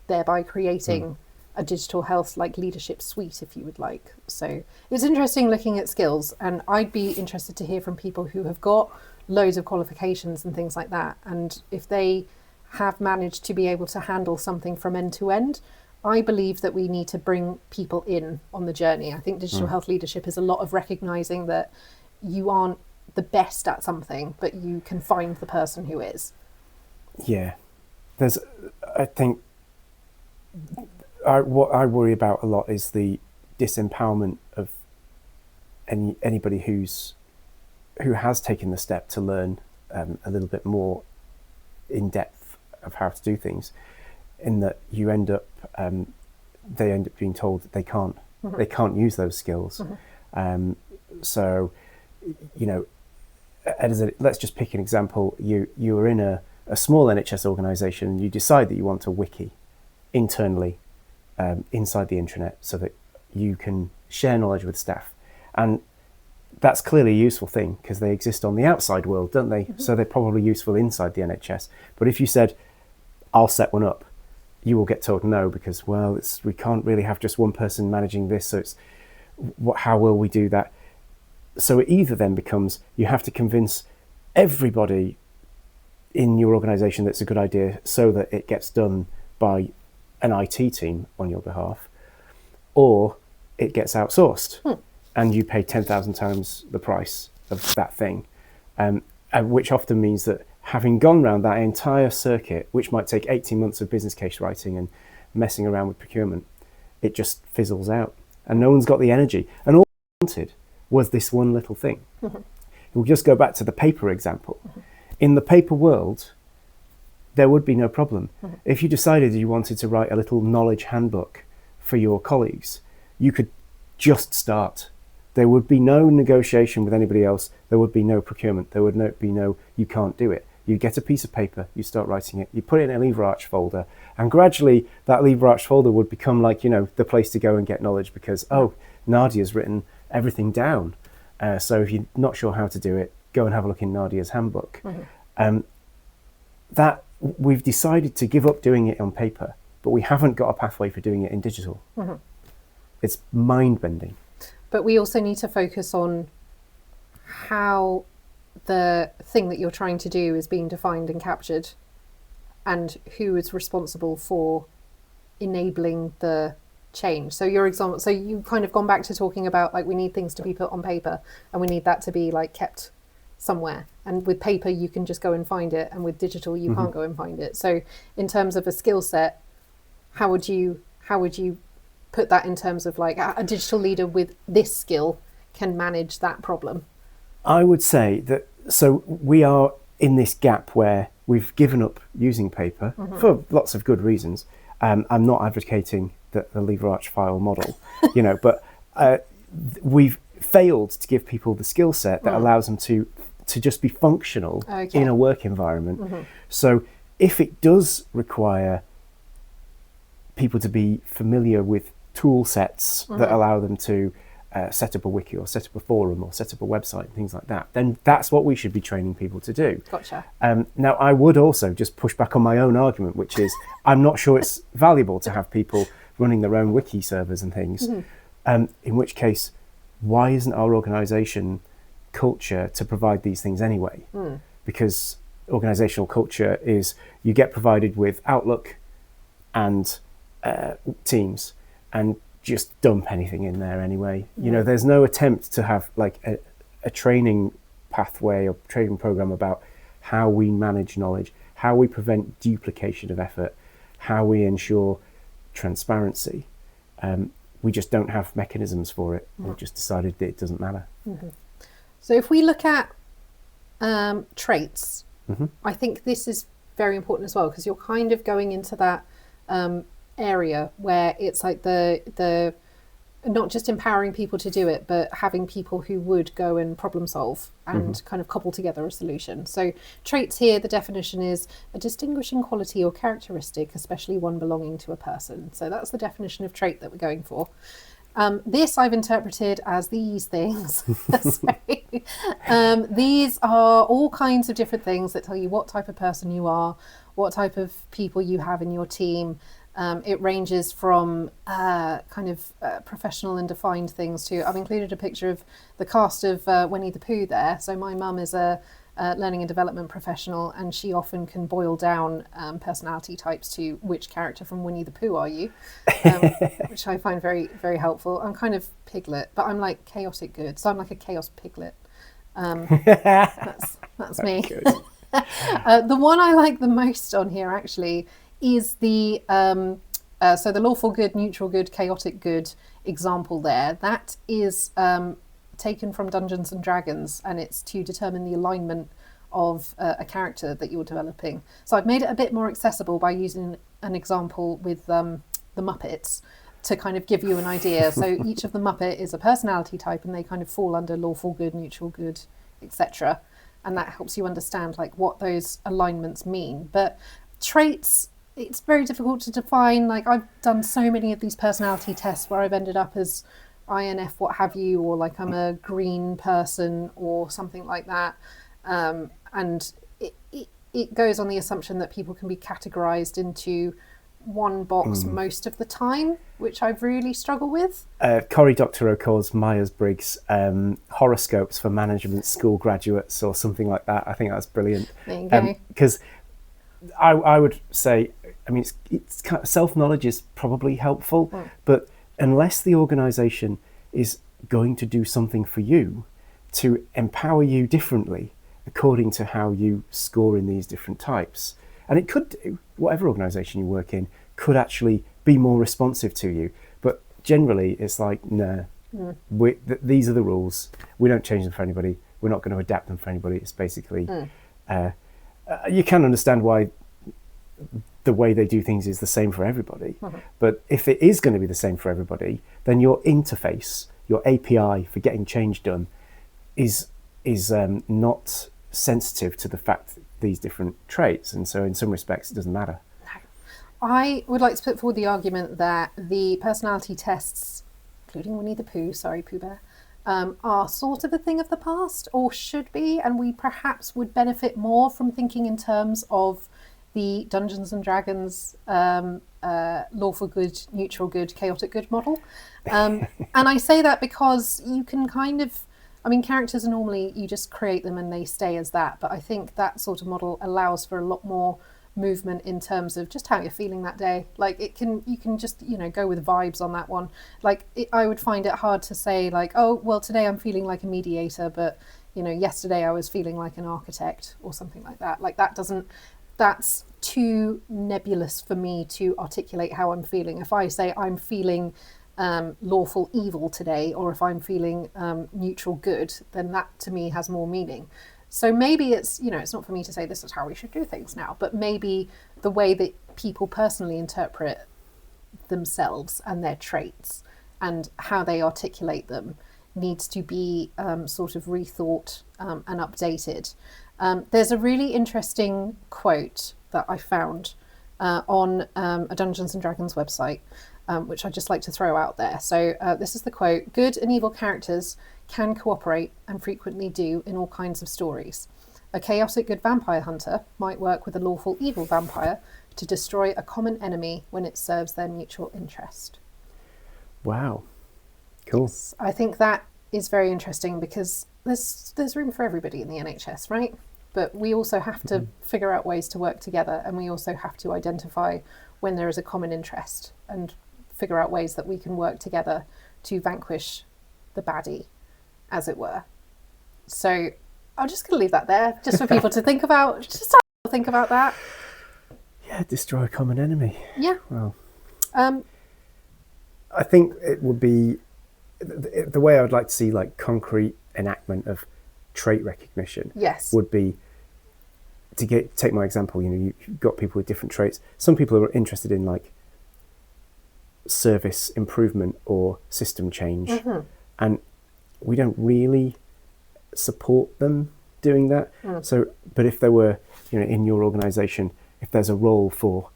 thereby creating a digital health like leadership suite, if you would like. So it's interesting looking at skills, and I'd be interested to hear from people who have got loads of qualifications and things like that, and if they have managed to be able to handle something from end to end. I believe that we need to bring people in on the journey. I think digital health leadership is a lot of recognizing that you aren't the best at something, but you can find the person who is. Yeah. I think what I worry about a lot is the disempowerment of anybody who has taken the step to learn a little bit more in depth of how to do things, in that you end up they end up being told that they can't use those skills. So let's just pick an example. You are in a small NHS organisation and you decide that you want a wiki internally inside the intranet so that you can share knowledge with staff, and that's clearly a useful thing because they exist on the outside world, don't they? So they're probably useful inside the NHS. But if you said, I'll set one up, you will get told no, because we can't really have just one person managing this, so how will we do that? So it either then becomes you have to convince everybody in your organization that's a good idea so that it gets done by an IT team on your behalf, or it gets outsourced and you pay 10,000 times the price of that thing, which often means that having gone around that entire circuit, which might take 18 months of business case writing and messing around with procurement, it just fizzles out and no one's got the energy. And all we wanted was this one little thing. We'll just go back to the paper example. In the paper world, there would be no problem. If you decided you wanted to write a little knowledge handbook for your colleagues, you could just start. There would be no negotiation with anybody else. There would be no procurement. There would be no, you can't do it. You get a piece of paper, you start writing it, you put it in a LeverArch folder, and gradually that LeverArch folder would become like, the place to go and get knowledge because, Nadia's written everything down. So if you're not sure how to do it, go and have a look in Nadia's handbook. That we've decided to give up doing it on paper, but we haven't got a pathway for doing it in digital. It's mind-bending. But we also need to focus on how the thing that you're trying to do is being defined and captured, and who is responsible for enabling the change. So your example, so you've kind of gone back to talking about like we need things to be put on paper and we need that to be like kept somewhere, and with paper you can just go and find it, and with digital you can't go and find it. So in terms of a skill set, how would you put that in terms of like a digital leader with this skill can manage that problem? I would say that, so we are in this gap where we've given up using paper for lots of good reasons. I'm not advocating the LeverArch file model, but we've failed to give people the skill set that allows them to just be functional in a work environment. So if it does require people to be familiar with tool sets that allow them to set up a wiki or set up a forum or set up a website and things like that, then that's what we should be training people to do. Gotcha. Now, I would also just push back on my own argument, which is I'm not sure it's valuable to have people running their own wiki servers and things, in which case, why isn't our organisation culture to provide these things anyway? Because organisational culture is you get provided with Outlook and Teams and just dump anything in there anyway. There's no attempt to have like a training pathway or training program about how we manage knowledge, how we prevent duplication of effort, how we ensure transparency. We just don't have mechanisms for it. We've just decided that it doesn't matter. So if we look at traits, I think this is very important as well, because you're kind of going into that area where it's like the not just empowering people to do it, but having people who would go and problem solve and kind of cobble together a solution. So traits here, the definition is a distinguishing quality or characteristic, especially one belonging to a person. So that's the definition of trait that we're going for. This I've interpreted as these things. These are all kinds of different things that tell you what type of person you are, what type of people you have in your team. It ranges from professional and defined things to, I've included a picture of the cast of Winnie the Pooh there. So my mum is a learning and development professional, and she often can boil down personality types to which character from Winnie the Pooh are you, which I find very, very helpful. I'm kind of Piglet, but I'm like chaotic good. So I'm like a chaos Piglet. That's me. The one I like the most on here actually is the so the lawful good, neutral good, chaotic good example there. That is taken from Dungeons and Dragons, and it's to determine the alignment of a character that you're developing. So I've made it a bit more accessible by using an example with the Muppets to kind of give you an idea. So each of the Muppet is a personality type, and they kind of fall under lawful good, neutral good, etc. And that helps you understand like what those alignments mean. But traits, it's very difficult to define. Like I've done so many of these personality tests where I've ended up as INF what have you, or like I'm a green person or something like that. And it goes on the assumption that people can be categorized into one box most of the time, which I really struggle with. Cory Doctorow calls Myers-Briggs horoscopes for management school graduates or something like that. I think that's brilliant. There you go. Because I would say, I mean, it's kind of, self-knowledge is probably helpful, but unless the organisation is going to do something for you to empower you differently according to how you score in these different types, and it could do, whatever organisation you work in could actually be more responsive to you, but generally it's like, nah, these are the rules, we don't change them for anybody, we're not going to adapt them for anybody. It's basically you can understand why the way they do things is the same for everybody, but if it is going to be the same for everybody, then your interface, your API for getting change done is not sensitive to the fact that these different traits, and so in some respects it doesn't matter. I would like to put forward the argument that the personality tests, including Winnie the Pooh, sorry Pooh Bear, are sort of a thing of the past, or should be, and we perhaps would benefit more from thinking in terms of the Dungeons and Dragons lawful good, neutral good, chaotic good model. And I say that because you can kind of, I mean, characters are normally, you just create them and they stay as that, but I think that sort of model allows for a lot more movement in terms of just how you're feeling that day. Like you can just, you know, go with vibes on that one. Like I would find it hard to say like, oh, well, today I'm feeling like a mediator, but, you know, yesterday I was feeling like an architect or something like that. Like that's too nebulous for me to articulate how I'm feeling. If I say I'm feeling lawful evil today, or if I'm feeling neutral good, then that to me has more meaning. So maybe it's, you know, it's not for me to say this is how we should do things now, but maybe the way that people personally interpret themselves and their traits and how they articulate them needs to be sort of rethought and updated. There's a really interesting quote that I found on a Dungeons and Dragons website, which I'd just like to throw out there. So this is the quote: "Good and evil characters can cooperate and frequently do in all kinds of stories. A chaotic good vampire hunter might work with a lawful evil vampire to destroy a common enemy when it serves their mutual interest." Wow, cool. Yes, I think that is very interesting because there's room for everybody in the NHS, right? But we also have to figure out ways to work together, and we also have to identify when there is a common interest and figure out ways that we can work together to vanquish the baddie, as it were. So I'm just going to leave that there, just for people to think about. Just think about that. Yeah, destroy a common enemy. Yeah. Well, I think it would be the way I would like to see like concrete enactment of trait recognition. Yes. Would be to take my example. You know, you've got people with different traits. Some people are interested in like service improvement or system change, and we don't really support them doing that. So, but if there were, you know, in your organisation, if there's a role for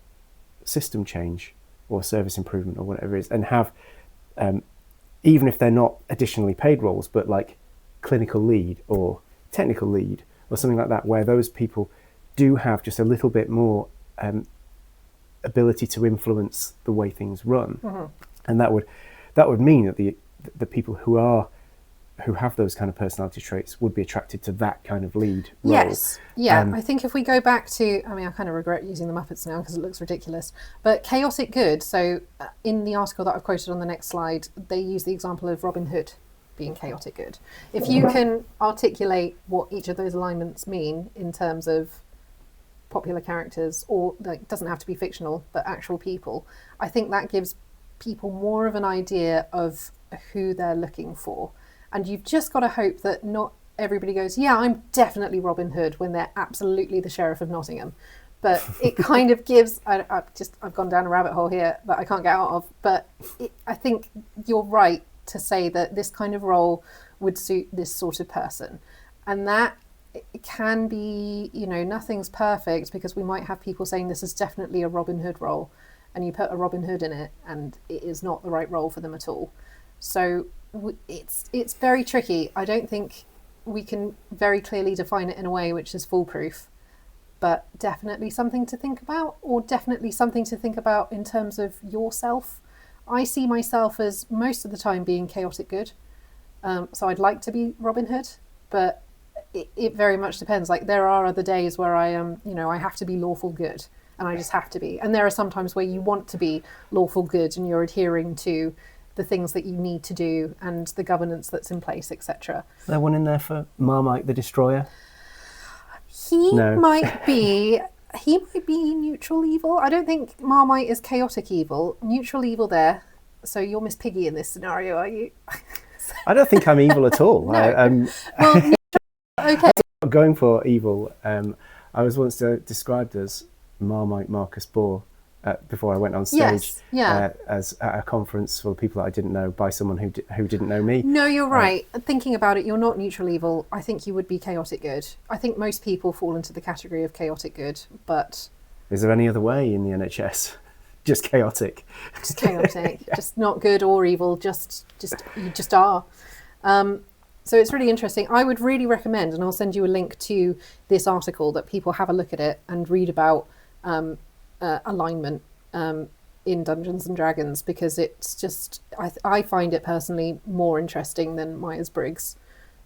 system change or service improvement or whatever it is, and have, even if they're not additionally paid roles, but like clinical lead or technical lead or something like that, where those people do have just a little bit more ability to influence the way things run, and that would mean that the people who have those kind of personality traits would be attracted to that kind of lead role. Yes, yeah. I think if we go back to, I mean, I kind of regret using the Muppets now because it looks ridiculous, but chaotic good. So in the article that I've quoted on the next slide, they use the example of Robin Hood being chaotic good. If you can articulate what each of those alignments mean in terms of popular characters, or like, it doesn't have to be fictional, but actual people, I think that gives people more of an idea of who they're looking for. And you've just got to hope that not everybody goes, yeah, I'm definitely Robin Hood, when they're absolutely the Sheriff of Nottingham. But it kind of gives, I've gone down a rabbit hole here that I can't get out of, but I think you're right to say that this kind of role would suit this sort of person. And that it can be, you know, nothing's perfect, because we might have people saying this is definitely a Robin Hood role, and you put a Robin Hood in it and it is not the right role for them at all. So it's very tricky. I don't think we can very clearly define it in a way which is foolproof. but definitely something to think about, or definitely something to think about in terms of yourself. I see myself as most of the time being chaotic good. So I'd like to be Robin Hood, but it very much depends. Like there are other days where I am, I have to be lawful good, and I just have to be. And there are some times where you want to be lawful good and you're adhering to the things that you need to do and the governance that's in place, etc. Is there one in there for Marmite the Destroyer? He might be neutral evil. I don't think Marmite is chaotic evil. Neutral evil there. So you're Miss Piggy in this scenario, are you? I don't think I'm evil at all. No. Well, okay. I'm going for evil. I was once described as Marmite Marcus Bohr before I went on stage. Yes, as at a conference for people that I didn't know by someone who didn't know me. No, you're right. Thinking about it, you're not neutral evil. I think you would be chaotic good. I think most people fall into the category of chaotic good, but... Is there any other way in the NHS? Just chaotic. Just chaotic. Yeah. Just not good or evil. Just you just are. So it's really interesting. I would really recommend, and I'll send you a link to this article, that people have a look at it and read about alignment in Dungeons and Dragons, because it's just, I find it personally more interesting than Myers-Briggs,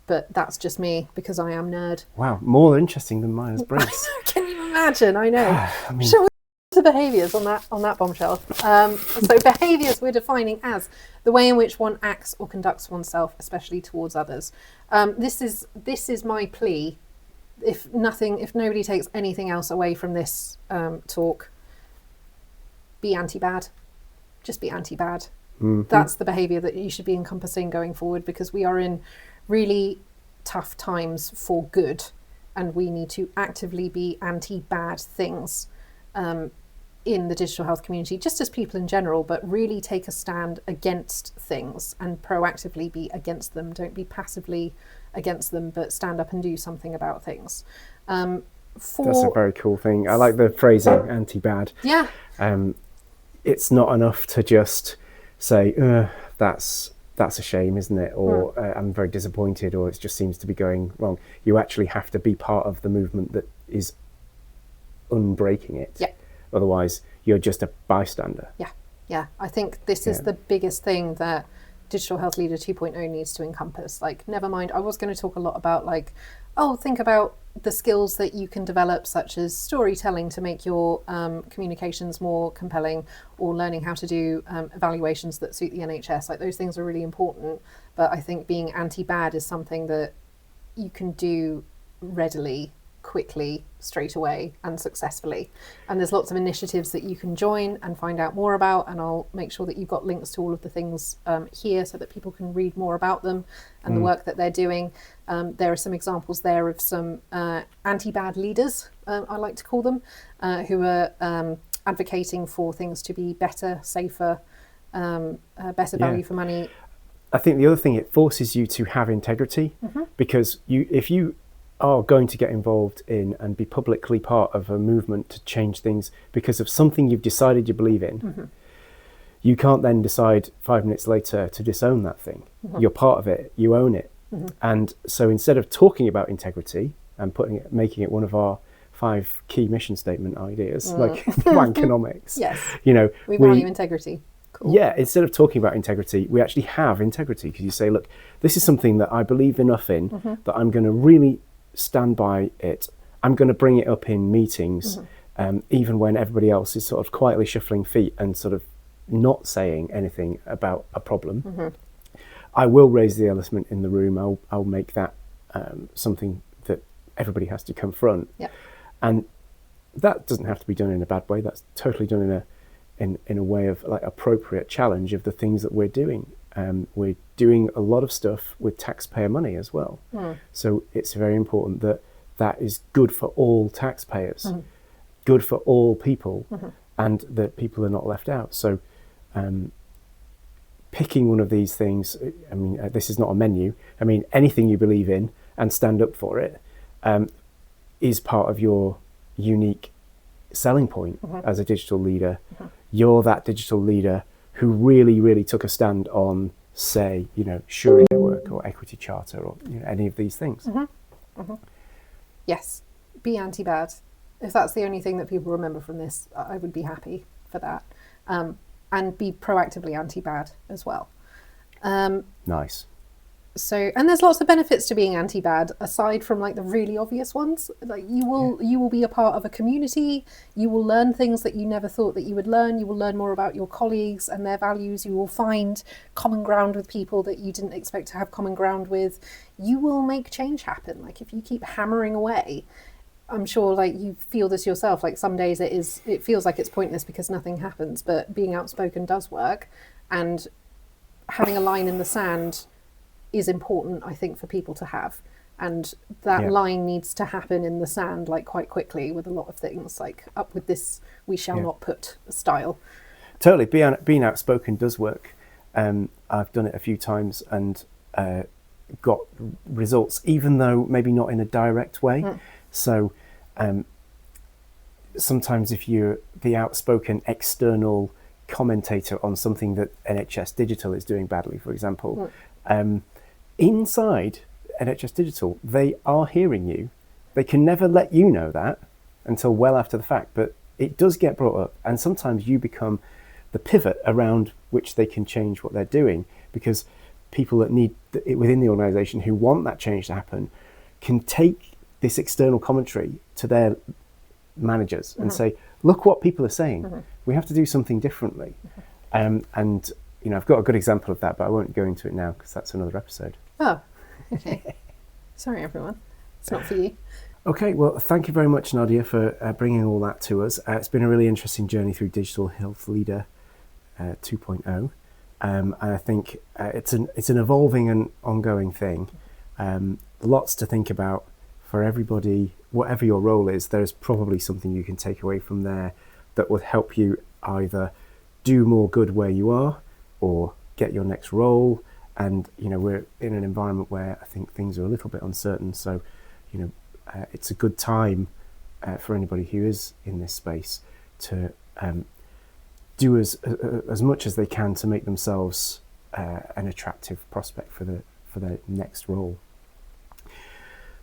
but that's just me because I am nerd. Wow, more interesting than Myers-Briggs. Can you imagine? I know. Shall we to behaviours on that bombshell? So behaviours we're defining as the way in which one acts or conducts oneself, especially towards others. This is my plea. If nobody takes anything else away from this talk, be anti-bad. Just be anti-bad. Mm-hmm. That's the behaviour that you should be encompassing going forward, because we are in really tough times for good, and we need to actively be anti-bad things in the digital health community, just as people in general, but really take a stand against things and proactively be against them. Don't be passively against them, but stand up and do something about things. That's a very cool thing. I like the phrasing anti-bad. Yeah. It's not enough to just say, that's a shame, isn't it? Or I'm very disappointed, or it just seems to be going wrong. You actually have to be part of the movement that is unbreaking it. Yeah. Otherwise, you're just a bystander. Yeah. I think this is the biggest thing that Digital Health Leader 2.0 needs to encompass. Like, never mind, I was going to talk a lot about think about the skills that you can develop, such as storytelling to make your communications more compelling, or learning how to do evaluations that suit the NHS. Like, those things are really important. But I think being anti-bad is something that you can do readily, quickly, straight away, and successfully. And there's lots of initiatives that you can join and find out more about, and I'll make sure that you've got links to all of the things here so that people can read more about them and the work that they're doing. There are some examples there of some anti-bad leaders, I like to call them, who are advocating for things to be better, safer, better value for money. I think the other thing, it forces you to have integrity, because if you are going to get involved in and be publicly part of a movement to change things because of something you've decided you believe in, you can't then decide 5 minutes later to disown that thing. You're part of it, you own it. And so instead of talking about integrity and making it one of our 5 key mission statement ideas, like wankonomics, we value integrity. Cool. Yeah, instead of talking about integrity, we actually have integrity, because you say, look, this is something that I believe enough in that I'm going to really stand by it. I'm going to bring it up in meetings, even when everybody else is sort of quietly shuffling feet and sort of not saying anything about a problem. I will raise the elephant in the room. I'll make that something that everybody has to confront. And that doesn't have to be done in a bad way. That's totally done in a way of like appropriate challenge of the things that we're doing. We're doing a lot of stuff with taxpayer money as well. So it's very important that is good for all taxpayers, good for all people, and that people are not left out. So picking one of these things, I mean, this is not a menu. I mean, anything you believe in and stand up for it is part of your unique selling point as a digital leader. You're that digital leader who really, really took a stand on, say, Surety Network or Equity Charter or any of these things. Yes, be anti-bad. If that's the only thing that people remember from this, I would be happy for that. And be proactively anti-bad as well. Nice. So, and there's lots of benefits to being anti-bad aside from like the really obvious ones. Like you will be a part of a community. You will learn things that you never thought that you would learn. You will learn more about your colleagues and their values. You will find common ground with people that you didn't expect to have common ground with. You will make change happen. Like if you keep hammering away, I'm sure like you feel this yourself. Like some days it feels like it's pointless because nothing happens, but being outspoken does work, and having a line in the sand is important, I think, for people to have. And that line needs to happen in the sand like quite quickly with a lot of things, like up with this we shall not put style. Totally. Being outspoken does work. I've done it a few times and got results, even though maybe not in a direct way. So sometimes if you're the outspoken external commentator on something that NHS Digital is doing badly, for example, inside NHS Digital, they are hearing you. They can never let you know that until well after the fact, but it does get brought up. And sometimes you become the pivot around which they can change what they're doing, because people that need it within the organisation who want that change to happen can take this external commentary to their managers and say, look what people are saying. We have to do something differently. And I've got a good example of that, but I won't go into it now because that's another episode. Oh, okay. Sorry, everyone. It's not for you. Okay, well, thank you very much, Nadia, for bringing all that to us. It's been a really interesting journey through Digital Health Leader 2.0. And I think it's an evolving and ongoing thing. Lots to think about for everybody. Whatever your role is, there's probably something you can take away from there that will help you either do more good where you are or get your next role. And, we're in an environment where I think things are a little bit uncertain. So, it's a good time for anybody who is in this space to do as much as they can to make themselves an attractive prospect for their next role.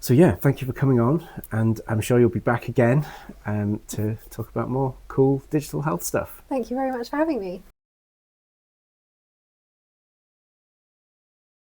So yeah, thank you for coming on, and I'm sure you'll be back again to talk about more cool digital health stuff. Thank you very much for having me.